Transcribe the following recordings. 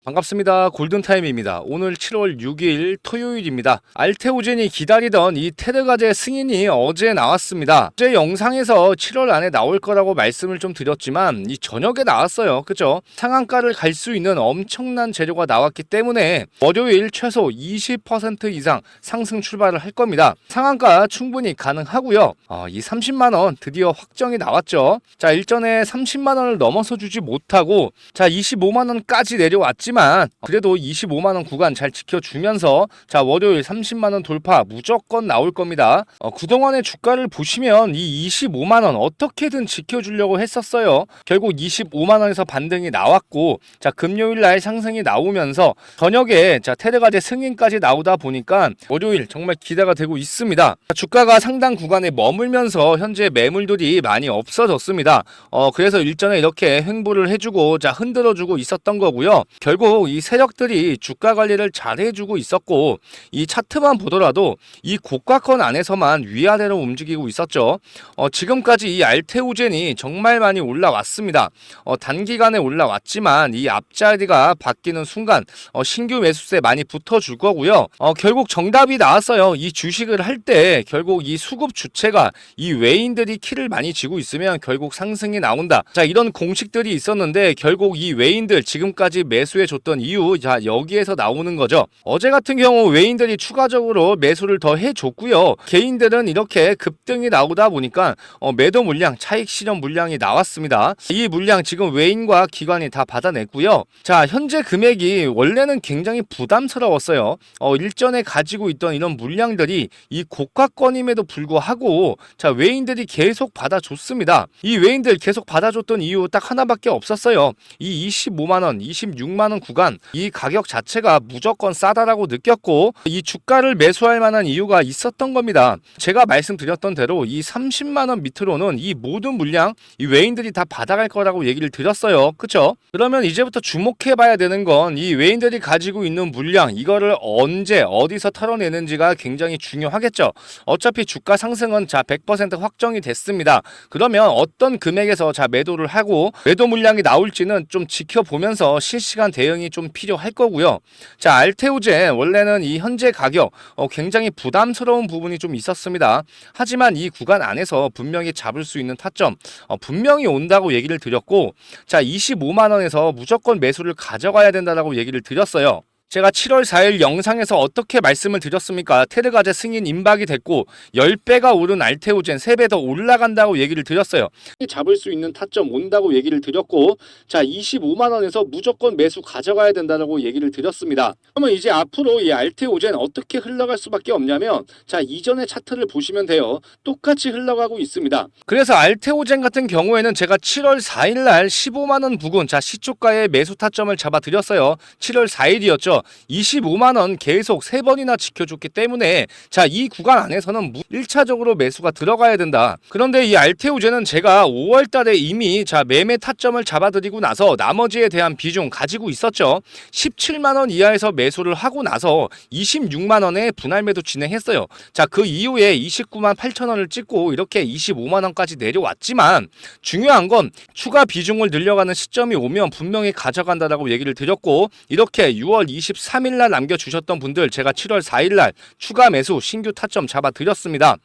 반갑습니다. 골든타임입니다. 오늘 7월 6일 토요일입니다. 알테오젠이 기다리던 이 테르가제 승인이 어제 나왔습니다. 어제 영상에서 7월 안에 나올 거라고 말씀을 좀 드렸지만 이 저녁에 나왔어요. 그죠? 상한가를 갈 수 있는 엄청난 재료가 나왔기 때문에 월요일 최소 20% 이상 상승 출발을 할 겁니다. 상한가 충분히 가능하고요. 이 30만원 드디어 확정이 나왔죠. 자, 일전에 30만원을 넘어서 주지 못하고 25만원까지 내려왔지만 그래도 25만원 구간 잘 지켜주면서 월요일 30만원 돌파 무조건 나올 겁니다. 그동안의 주가를 보시면 이 25만원 어떻게든 지켜주려고 했었어요. 결국 25만원에서 반등이 나왔고 금요일날 상승이 나오면서 저녁에 테르가제 승인까지 나오다 보니까 월요일 정말 기대가 되고 있습니다. 주가가 상당 구간에 머물면서 현재 매물들이 많이 없어졌습니다. 그래서 일전에 이렇게 횡보를 해주고 흔들어주고 있었던 거고요. 결국 이 세력들이 주가 관리를 잘 해주고 있었고 이 차트만 보더라도 이 고가권 안에서만 위아래로 움직이고 있었죠. 지금까지 이 알테오젠이 정말 많이 올라왔습니다. 단기간에 올라왔지만 이 앞자리가 바뀌는 순간 신규 매수세 많이 붙어줄 거고요. 결국 정답이 나왔어요. 이 주식을 할 때 결국 이 수급 주체가 이 외인들이 키를 많이 쥐고 있으면 결국 상승이 나온다. 이런 공식들이 있었는데 결국 이 외인들 지금까지 매수해 줬던 이유 여기에서 나오는 거죠. 어제 같은 경우 외인들이 추가적으로 매수를 더 해줬고요. 개인들은 이렇게 급등이 나오다 보니까 매도 물량, 차익 실현 물량이 나왔습니다. 이 물량 지금 외인과 기관이 다 받아냈고요. 현재 금액이 원래는 굉장히 부담스러웠어요. 일전에 가지고 있던 이런 물량들이 이 고가권임에도 불구하고 외인들이 계속 받아줬습니다. 이 외인들 계속 받아줬던 이유 딱 하나밖에 없었어요. 이 25만원, 26만원 구간 이 가격 자체가 무조건 싸다라고 느꼈고 이 주가를 매수할 만한 이유가 있었던 겁니다. 제가 말씀드렸던 대로 이 30만원 밑으로는 이 모든 물량 이 외인들이 다 받아갈 거라고 얘기를 드렸어요. 그쵸? 그러면 이제부터 주목해 봐야 되는 건 이 외인들이 가지고 있는 물량 이거를 언제 어디서 털어내는지가 굉장히 중요하겠죠. 어차피 주가 상승은 100% 확정이 됐습니다. 그러면 어떤 금액에서 매도를 하고 매도 물량이 나올지는 좀 지켜보면서 실시간 대응이 좀 필요할 거고요. 알테오젠 원래는 이 현재 가격 굉장히 부담스러운 부분이 좀 있었습니다. 하지만 이 구간 안에서 분명히 잡을 수 있는 타점 분명히 온다고 얘기를 드렸고 25만원에서 무조건 매수를 가져가야 된다라고 얘기를 드렸어요. 제가 7월 4일 영상에서 어떻게 말씀을 드렸습니까? 테르가제 승인 임박이 됐고 10배가 오른 알테오젠 3배 더 올라간다고 얘기를 드렸어요. 잡을 수 있는 타점 온다고 얘기를 드렸고 25만원에서 무조건 매수 가져가야 된다고 얘기를 드렸습니다. 그러면 이제 앞으로 이 알테오젠 어떻게 흘러갈 수밖에 없냐면 이전의 차트를 보시면 돼요. 똑같이 흘러가고 있습니다. 그래서 알테오젠 같은 경우에는 제가 7월 4일날 15만원 부근 시초가의 매수 타점을 잡아드렸어요. 7월 4일이었죠. 25만원 계속 3번이나 지켜줬기 때문에 이 구간 안에서는 1차적으로 매수가 들어가야 된다. 그런데 이 알테오젠은 제가 5월달에 이미 매매 타점을 잡아드리고 나서 나머지에 대한 비중 가지고 있었죠. 17만원 이하에서 매수를 하고 나서 26만원에 분할 매도 진행했어요. 그 이후에 29만 8천원을 찍고 이렇게 25만원까지 내려왔지만 중요한 건 추가 비중을 늘려가는 시점이 오면 분명히 가져간다라고 얘기를 드렸고 이렇게 6월 23일날 남겨주셨던 분들 제가 7월 4일날 추가 매수 신규 타점 잡아드렸습니다.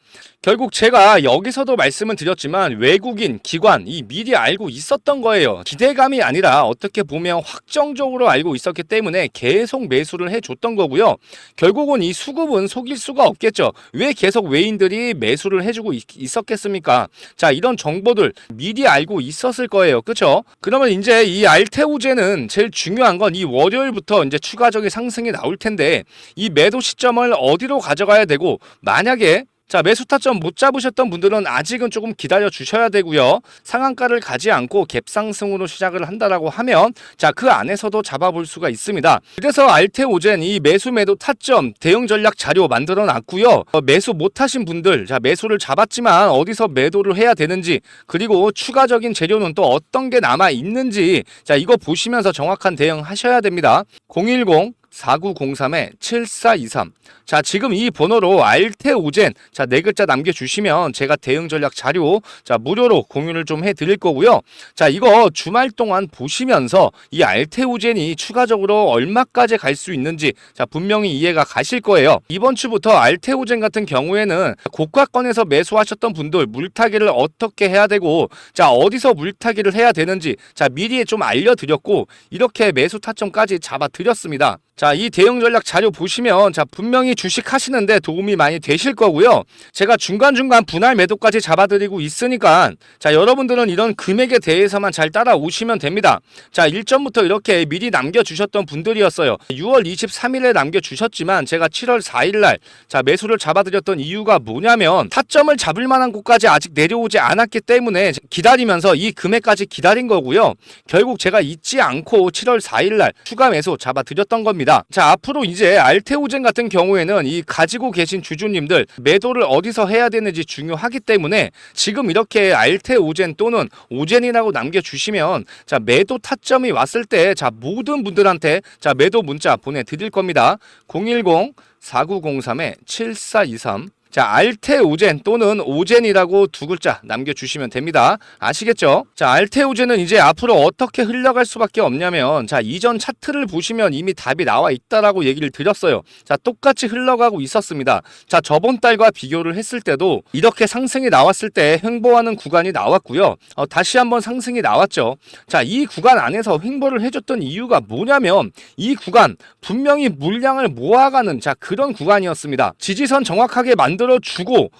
결국 제가 여기서도 말씀을 드렸지만 외국인, 기관 이 미리 알고 있었던 거예요. 기대감이 아니라 어떻게 보면 확정적으로 알고 있었기 때문에 계속 매수를 해줬던 거고요. 결국은 이 수급은 속일 수가 없겠죠. 왜 계속 외인들이 매수를 해주고 있었겠습니까? 이런 정보들 미리 알고 있었을 거예요. 그쵸? 그러면 이제 이 알테오젠은 제일 중요한 건 이 월요일부터 이제 추가적인 상승이 나올 텐데 이 매도 시점을 어디로 가져가야 되고 만약에 매수 타점 못 잡으셨던 분들은 아직은 조금 기다려 주셔야 되고요. 상한가를 가지 않고 갭상승으로 시작을 한다라고 하면 그 안에서도 잡아볼 수가 있습니다. 그래서 알테오젠 이 매수 매도 타점 대응 전략 자료 만들어 놨고요. 매수 못 하신 분들 매수를 잡았지만 어디서 매도를 해야 되는지 그리고 추가적인 재료는 또 어떤 게 남아 있는지 이거 보시면서 정확한 대응 하셔야 됩니다. 010 4903-7423. 자, 지금 이 번호로 알테오젠 자, 네 글자 남겨주시면 제가 대응 전략 자료 자, 무료로 공유를 좀 해드릴 거고요. 자, 이거 주말 동안 보시면서 이 알테오젠이 추가적으로 얼마까지 갈 수 있는지 자, 분명히 이해가 가실 거예요. 이번 주부터 알테오젠 같은 경우에는 고가권에서 매수하셨던 분들 물타기를 어떻게 해야 되고 자, 어디서 물타기를 해야 되는지 자, 미리 좀 알려드렸고 이렇게 매수 타점까지 잡아드렸습니다. 자, 이 대응 전략 자료 보시면 자, 분명히 주식 하시는데 도움이 많이 되실 거고요. 제가 중간중간 분할 매도까지 잡아드리고 있으니까 자, 여러분들은 이런 금액에 대해서만 잘 따라오시면 됩니다. 자, 일전부터 이렇게 미리 남겨주셨던 분들이었어요. 6월 23일에 남겨주셨지만 제가 7월 4일날 자, 매수를 잡아드렸던 이유가 뭐냐면 타점을 잡을 만한 곳까지 아직 내려오지 않았기 때문에 기다리면서 이 금액까지 기다린 거고요. 결국 제가 잊지 않고 7월 4일날 추가 매수 잡아드렸던 겁니다. 자, 앞으로 이제 알테오젠 같은 경우에는 이 가지고 계신 주주님들 매도를 어디서 해야 되는지 중요하기 때문에 지금 이렇게 알테오젠 또는 오젠이라고 남겨주시면 자, 매도 타점이 왔을 때 자, 모든 분들한테 자, 매도 문자 보내드릴 겁니다. 010-4903-7423. 자, 알테오젠 또는 오젠이라고 두 글자 남겨주시면 됩니다. 아시겠죠? 자, 알테오젠은 이제 앞으로 어떻게 흘러갈 수밖에 없냐면 자, 이전 차트를 보시면 이미 답이 나와 있다라고 얘기를 드렸어요. 자, 똑같이 흘러가고 있었습니다. 자, 저번 달과 비교를 했을 때도 이렇게 상승이 나왔을 때 횡보하는 구간이 나왔고요. 다시 한번 상승이 나왔죠. 자, 이 구간 안에서 횡보를 해줬던 이유가 뭐냐면 이 구간 분명히 물량을 모아가는 자, 그런 구간이었습니다. 지지선 정확하게 만들어주고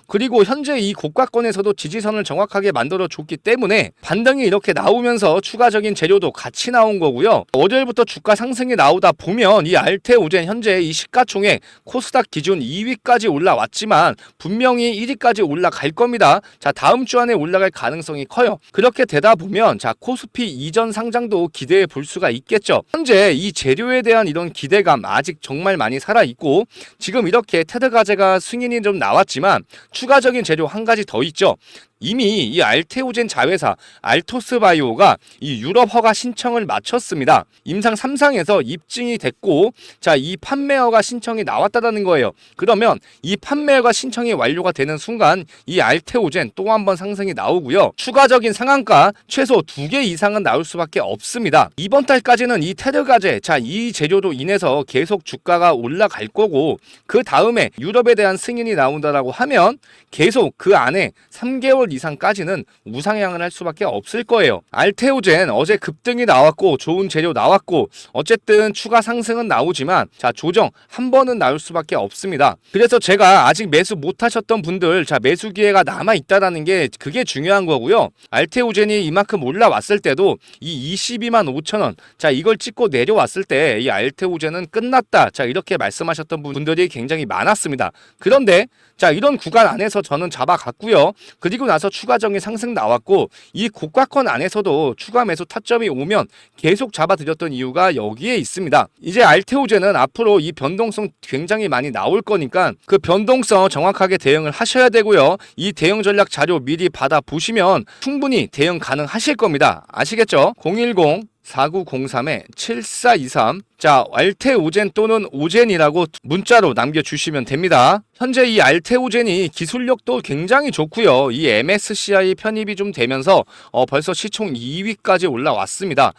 그리고 현재 이 고가권에서도 지지선을 정확하게 만들어줬기 때문에 반등이 이렇게 나오면서 추가적인 재료도 같이 나온 거고요. 월요일부터 주가 상승이 나오다 보면 이 알테오젠 현재 이 시가총액 코스닥 기준 2위까지 올라왔지만 분명히 1위까지 올라갈 겁니다. 자, 다음 주 안에 올라갈 가능성이 커요. 그렇게 되다 보면 자, 코스피 이전 상장도 기대해 볼 수가 있겠죠. 현재 이 재료에 대한 이런 기대감 아직 정말 많이 살아있고 지금 이렇게 테드가제가 승인이 좀 나왔지만 추가적인 재료 한 가지 더 있죠. 이미 이 알테오젠 자회사 알토스바이오가 이 유럽 허가 신청을 마쳤습니다. 임상 3상에서 입증이 됐고 자, 이 판매허가 신청이 나왔다는 거예요. 그러면 이 판매허가 신청이 완료가 되는 순간 이 알테오젠 또 한 번 상승이 나오고요. 추가적인 상한가 최소 2개 이상은 나올 수밖에 없습니다. 이번 달까지는 이 테드가제 자, 이 재료로 인해서 계속 주가가 올라갈 거고 그 다음에 유럽에 대한 승인이 나온다라고 하면 계속 그 안에 3개월 이상까지는 우상향을 할 수밖에 없을 거예요. 알테오젠 어제 급등이 나왔고 좋은 재료 나왔고 어쨌든 추가 상승은 나오지만 자, 조정 한 번은 나올 수밖에 없습니다. 그래서 제가 아직 매수 못 하셨던 분들 자, 매수 기회가 남아 있다라는 게 그게 중요한 거고요. 알테오젠이 이만큼 올라왔을 때도 이 22만 5천 원 자, 이걸 찍고 내려왔을 때 이 알테오젠은 끝났다 자, 이렇게 말씀하셨던 분들이 굉장히 많았습니다. 그런데 자, 이런 구간 안에서 저는 잡아갔고요. 그리고 나서 추가적인 상승 나왔고 이 고가권 안에서도 추가 매수 타점이 오면 계속 잡아드렸던 이유가 여기에 있습니다. 이제 알테오젠은 앞으로 이 변동성 굉장히 많이 나올 거니까 그 변동성 정확하게 대응을 하셔야 되고요. 이 대응 전략 자료 미리 받아보시면 충분히 대응 가능하실 겁니다. 아시겠죠? 010-4903-7423 자, 알테오젠 또는 오젠이라고 문자로 남겨주시면 됩니다. 현재 이 알테오젠이 기술력도 굉장히 좋고요. 이 MSCI 편입이 좀 되면서 벌써 시총 2위까지 올라왔습니다.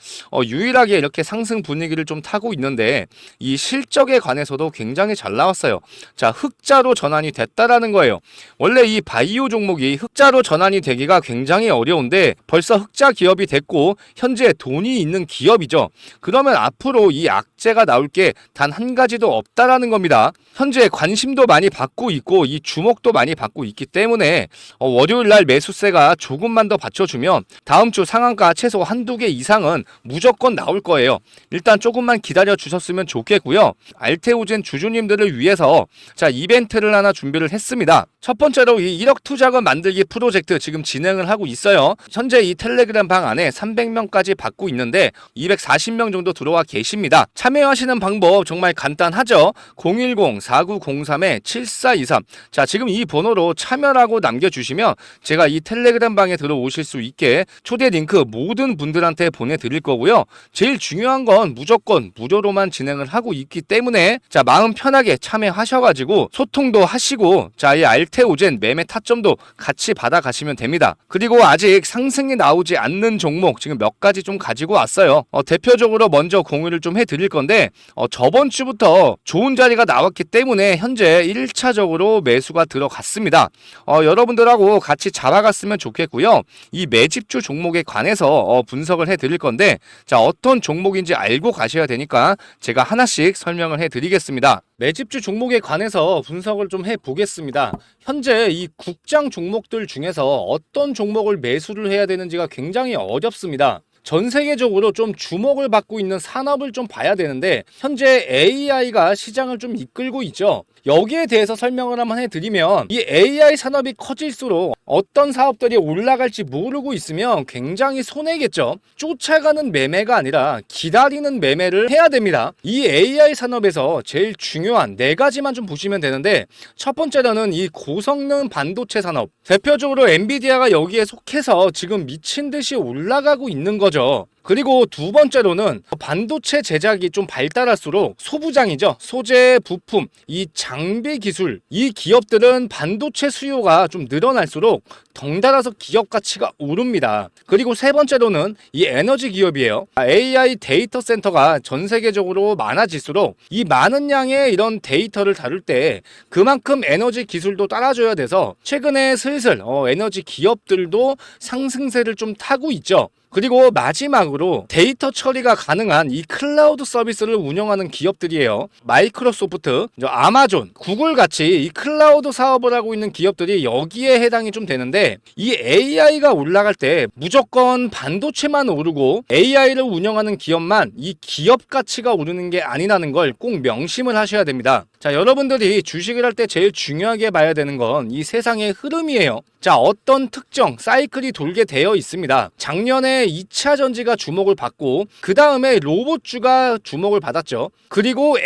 유일하게 이렇게 상승 분위기를 좀 타고 있는데 이 실적에 관해서도 굉장히 잘 나왔어요. 자, 흑자로 전환이 됐다라는 거예요. 원래 이 바이오 종목이 흑자로 전환이 되기가 굉장히 어려운데 벌써 흑자 기업이 됐고 현재 돈이 있는 기업이죠. 그러면 앞으로 이 악재가 나올 게 단 한 가지도 없다라는 겁니다. 현재 관심도 많이 받고 있고 이 주목도 많이 받고 있기 때문에 월요일날 매수세가 조금만 더 받쳐주면 다음 주 상한가 최소 한두 개 이상은 무조건 나올 거예요. 일단 조금만 기다려 주셨으면 좋겠고요. 알테오젠 주주님들을 위해서 자, 이벤트를 하나 준비를 했습니다. 첫 번째로 이 1억 투자금 만들기 프로젝트 지금 진행을 하고 있어요. 현재 이 텔레그램 방 안에 300명까지 받고 있는데 현재 240명 정도 들어와 계십니다. 참여하시는 방법 정말 간단하죠. 010-4903-7423. 자, 지금 이 번호로 참여라고 남겨주시면 제가 이 텔레그램 방에 들어오실 수 있게 초대 링크 모든 분들한테 보내드릴 거고요. 제일 중요한 건 무조건 무료로만 진행을 하고 있기 때문에 자, 마음 편하게 참여하셔가지고 소통도 하시고 자, 이 알테오젠 매매 타점도 같이 받아가시면 됩니다. 그리고 아직 상승이 나오지 않는 종목 지금 몇 가지 좀 가지고 왔어요. 대표적으로 먼저 공유를 좀 해드릴 건데 저번 주부터 좋은 자리가 나왔기 때문에 현재 1차적으로 매수가 들어갔습니다. 여러분들하고 같이 잡아갔으면 좋겠고요. 이 매집주 종목에 관해서 분석을 해드릴 건데 자, 어떤 종목인지 알고 가셔야 되니까 제가 하나씩 설명을 해드리겠습니다. 매집주 종목에 관해서 분석을 좀 해보겠습니다. 현재 이 국장 종목들 중에서 어떤 종목을 매수를 해야 되는지가 굉장히 어렵습니다. 전 세계적으로 좀 주목을 받고 있는 산업을 좀 봐야 되는데 현재 AI가 시장을 좀 이끌고 있죠. 여기에 대해서 설명을 한번 해드리면 이 AI 산업이 커질수록 어떤 사업들이 올라갈지 모르고 있으면 굉장히 손해겠죠. 쫓아가는 매매가 아니라 기다리는 매매를 해야 됩니다. 이 AI 산업에서 제일 중요한 네 가지만 좀 보시면 되는데 첫 번째로는 이 고성능 반도체 산업. 대표적으로 엔비디아가 여기에 속해서 지금 미친 듯이 올라가고 있는 거죠. 그리고 두 번째로는 반도체 제작이 좀 발달할수록 소부장이죠. 소재, 부품, 이 장비 기술, 이 기업들은 반도체 수요가 좀 늘어날수록 덩달아서 기업 가치가 오릅니다. 그리고 세 번째로는 이 에너지 기업이에요. AI 데이터 센터가 전 세계적으로 많아질수록 이 많은 양의 이런 데이터를 다룰 때 그만큼 에너지 기술도 따라줘야 돼서 최근에 슬슬 에너지 기업들도 상승세를 좀 타고 있죠. 그리고 마지막으로 데이터 처리가 가능한 이 클라우드 서비스를 운영하는 기업들이에요. 마이크로소프트, 아마존, 구글 같이 이 클라우드 사업을 하고 있는 기업들이 여기에 해당이 좀 되는데 이 AI가 올라갈 때 무조건 반도체만 오르고 AI를 운영하는 기업만 이 기업 가치가 오르는 게 아니라는 걸 꼭 명심을 하셔야 됩니다. 자, 여러분들이 주식을 할 때 제일 중요하게 봐야 되는 건 이 세상의 흐름이에요. 자, 어떤 특정 사이클이 돌게 되어 있습니다. 작년에 2차 전지가 주목을 받고 그 다음에 로봇주가 주목을 받았죠. 그리고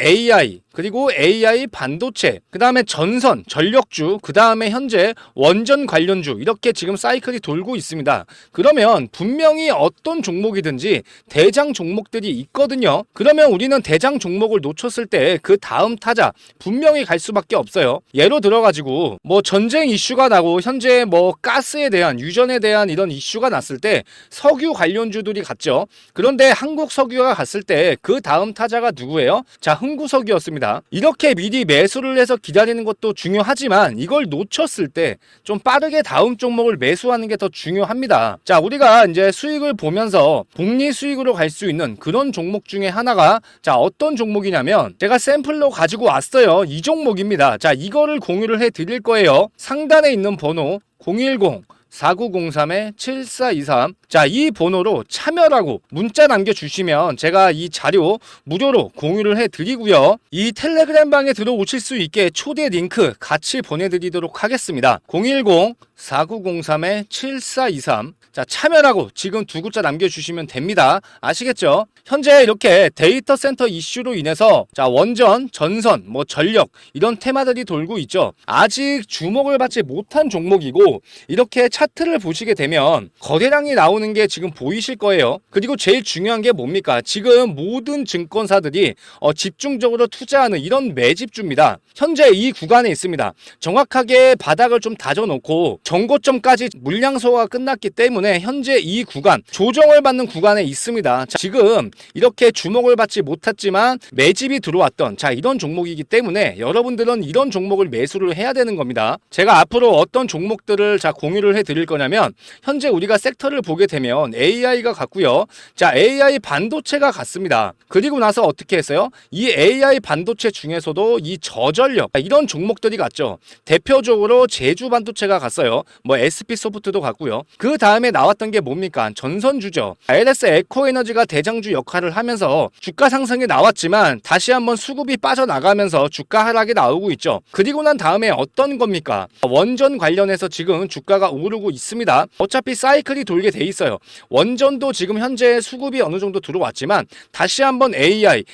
AI 반도체, 그 다음에 전선, 전력주, 그 다음에 현재 원전 관련주 이렇게 지금 사이클이 돌고 있습니다. 그러면 분명히 어떤 종목이든지 대장 종목들이 있거든요. 그러면 우리는 대장 종목을 놓쳤을 때 그 다음 타자 분명히 갈 수밖에 없어요. 예로 들어가지고 뭐 전쟁 이슈가 나고 현재 뭐 가스에 대한 유전에 대한 이런 이슈가 났을 때 석유 관련주들이 갔죠. 그런데 한국 석유가 갔을 때 그 다음 타자가 누구예요? 자, 흥구석유였습니다. 이렇게 미리 매수를 해서 기다리는 것도 중요하지만 이걸 놓쳤을 때 좀 빠르게 다음 종목을 매수하는 게 더 중요합니다. 자, 우리가 이제 수익을 보면서 복리 수익으로 갈 수 있는 그런 종목 중에 하나가 자, 어떤 종목이냐면 제가 샘플로 가지고 왔어요. 이 종목입니다. 자, 이거를 공유를 해 드릴 거예요. 상단에 있는 번호 010-4903-7423. 자, 이 번호로 참여라고 문자 남겨주시면 제가 이 자료 무료로 공유를 해드리고요. 이 텔레그램 방에 들어오실 수 있게 초대 링크 같이 보내드리도록 하겠습니다. 010-4903-7423. 자, 참여라고 지금 두 글자 남겨주시면 됩니다. 아시겠죠? 현재 이렇게 데이터 센터 이슈로 인해서 자, 원전, 전선, 뭐 전력 이런 테마들이 돌고 있죠. 아직 주목을 받지 못한 종목이고 이렇게 차트를 보시게 되면 거래량이 나오는 게 지금 보이실 거예요. 그리고 제일 중요한 게 뭡니까? 지금 모든 증권사들이 집중적으로 투자하는 이런 매집주입니다. 현재 이 구간에 있습니다. 정확하게 바닥을 좀 다져놓고 정고점까지 물량 소화가 끝났기 때문에 현재 이 구간 조정을 받는 구간에 있습니다. 자, 지금 이렇게 주목을 받지 못했지만 매집이 들어왔던 자, 이런 종목이기 때문에 여러분들은 이런 종목을 매수를 해야 되는 겁니다. 제가 앞으로 어떤 종목들을 자, 공유를 해 드릴 거냐면 현재 우리가 섹터를 보게 되면 AI가 같고요. 자, AI 반도체가 같습니다. 그리고 나서 어떻게 했어요? 이 AI 반도체 중에서도 이 저전력 이런 종목들이 같죠. 대표적으로 제주 반도체가 갔어요. 같고요. 뭐 SP 소프트도 같고요. 그 다음에 나왔던 게 뭡니까? 전선주죠. LS 에코에너지가 대장주 역할을 하면서 주가 상승이 나왔지만 다시 한번 수급이 빠져나가면서 주가 하락이 나오고 있죠. 그리고 난 다음에 어떤 겁니까? 원전 관련해서 지금 주가가 오르고 있습니다. 어차피 사이클이 돌게 돼 있어요. 원전도 지금 현재 수급이 어느 정도 들어왔지만 다시 한번 AI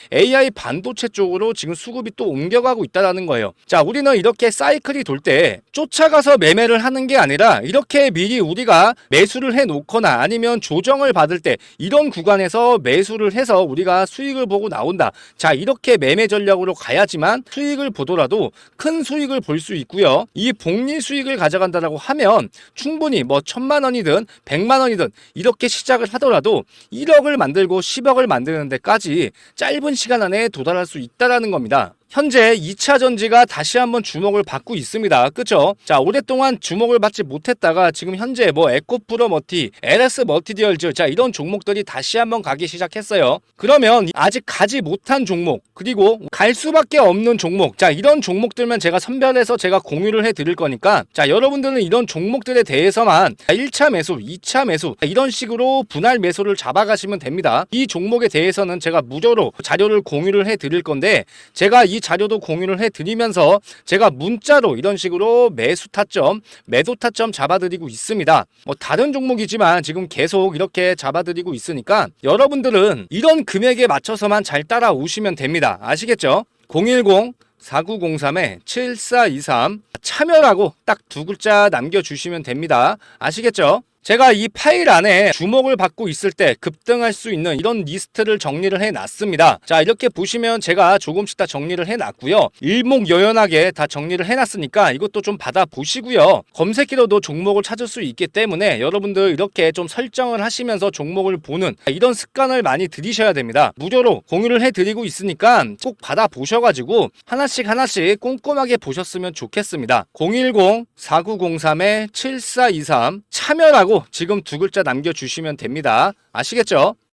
반도체 쪽으로 지금 수급이 또 옮겨가고 있다는 거예요. 자, 우리는 이렇게 사이클이 돌 때 쫓아가서 매매를 하는 게 아니라 이렇게 미리 우리가 매수를 해 놓거나 아니면 조정을 받을 때 이런 구간에서 매수를 해서 우리가 수익을 보고 나온다. 자, 이렇게 매매 전략으로 가야지만 수익을 보더라도 큰 수익을 볼 수 있고요. 이 복리 수익을 가져간다라고 하면 충분히 뭐 1,000만 원이든 100만 원이든 이렇게 시작을 하더라도 1억을 만들고 10억을 만드는 데까지 짧은 시간 안에 도달할 수 있다라는 겁니다. 현재 2차 전지가 다시 한번 주목을 받고 있습니다. 그쵸? 자, 오랫동안 주목을 받지 못했다가 지금 현재 뭐 에코프로 머티, LS 멀티디얼즈, 자, 이런 종목들이 다시 한번 가기 시작했어요. 그러면 아직 가지 못한 종목, 그리고 갈 수밖에 없는 종목, 자, 이런 종목들만 제가 선별해서 제가 공유를 해 드릴 거니까, 자, 여러분들은 이런 종목들에 대해서만 1차 매수, 2차 매수, 이런 식으로 분할 매수를 잡아가시면 됩니다. 이 종목에 대해서는 제가 무료로 자료를 공유를 해 드릴 건데, 제가 이 자료도 공유를 해드리면서 제가 문자로 이런 식으로 매수 타점, 매도 타점 잡아드리고 있습니다. 뭐 다른 종목이지만 지금 계속 이렇게 잡아드리고 있으니까 여러분들은 이런 금액에 맞춰서만 잘 따라오시면 됩니다. 아시겠죠? 010-4903-7423 참여라고 딱 두 글자 남겨주시면 됩니다. 아시겠죠? 제가 이 파일 안에 주목을 받고 있을 때 급등할 수 있는 이런 리스트를 정리를 해놨습니다. 자, 이렇게 보시면 제가 조금씩 다 정리를 해놨고요. 일목요연하게 다 정리를 해놨으니까 이것도 좀 받아보시고요. 검색기로도 종목을 찾을 수 있기 때문에 여러분들 이렇게 좀 설정을 하시면서 종목을 보는 이런 습관을 많이 들이셔야 됩니다. 무료로 공유를 해드리고 있으니까 꼭 받아보셔가지고 하나씩 꼼꼼하게 보셨으면 좋겠습니다. 010-4903-7423 참여라고 지금 두 글자 남겨주시면 됩니다. 아시겠죠?